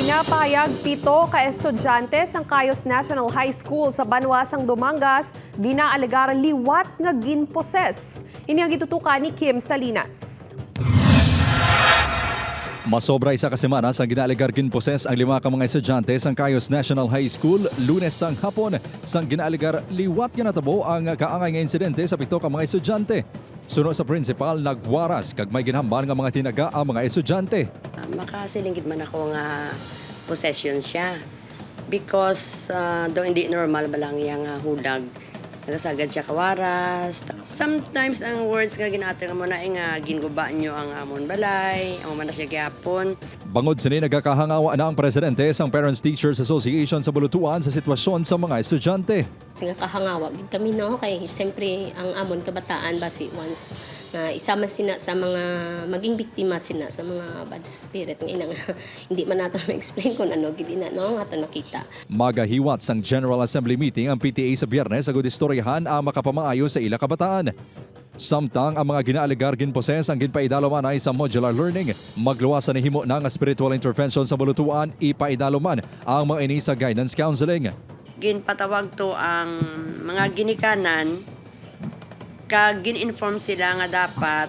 Pinapahayag 7 ka estudyante sang Cayos National High School sa Banwasang Dumangas ginaalegar liwat nga ginposes. Ini ang gitutukan ni Kim Salinas. Masobra isa ka semana sang ginaalegar ginposes ang 5 ka mga estudyante sang Cayos National High School Lunes sang hapon sang ginaalegar liwat nga natabo ang kaangay nga insidente sa 7 ka mga estudyante. Sunod sa principal, nagwaras kag may ginhamban nga mga tinaga ang mga estudyante. Makasilingkit man ako nga possession siya. Because do hindi normal ba lang yung hudag. Nagasagad siya kawaras. Sometimes ang words nga ginater mo na nga ginuba nyo ang amon balay, ang man na siya gyapon. Bangod sini nagkakahangawa na ang presidente sang Parents Teachers Association sa Bulutuan sa sitwasyon sa mga estudyante. Kasi nga kahangawa gid kami no kay siyempre ang amon kabataan basi once na isama sina sa mga maging biktima sina sa mga bad spirit ng inang hindi man nato ma-explain kung ano gid ina no ato nakita. Magahiwat sang General Assembly meeting ang PTA sa Biyernes agud istoryahan ang makapamaayo sa ila kabataan. Samtang ang mga ginaalegar ginposes ang ginpaidaloman ay sa modular learning, magluwasan ni himo na nga spiritual intervention sa Bulutuan, ipaidaloman ang mga ini sa guidance counseling. Ginpatawag to ang mga ginikanan kag gin-inform sila nga dapat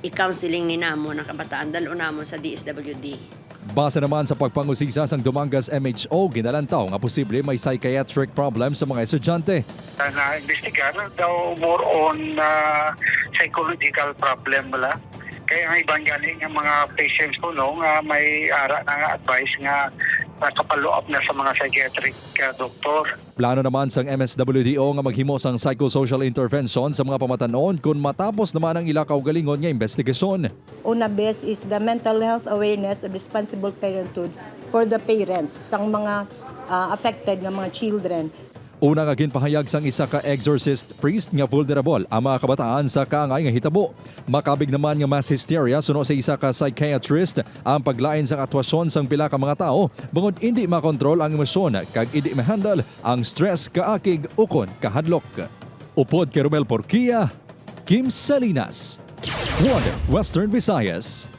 i-counseling ni namo ng kabataan dalo namo sa DSWD. Base naman sa pagpangusisa sang Dumangas MHO, ginalantaw nga posible may psychiatric problem sa mga estudyante. Na-investigar daw more on psychological problem wala. Kaya nga ibang galing ng mga patients ko no, nga may ara na nga advice nga nakapalo up na sa mga psychiatric doktor. Plano naman sang MSWDO nga maghimo sang psychosocial intervention sa mga pamatanon kung matapos naman ang ilakaw galingon nga investigasyon. Una best is the mental health awareness and responsible parenthood for the parents sang mga affected nga mga children. Una nga ginpahayag sang isa ka exorcist priest nga vulnerable ang mga kabataan sa kaangay nga hitabo. Makabig naman nga mass hysteria suno sa isa ka psychiatrist ang paglain sa atwasyon sang pila ka mga tao bangod hindi makontrol ang emosyon kag hindi mahandle ang stress kaakig ukon kahadlok. Upod kay Romel Porquia, Kim Salinas, One Western Visayas.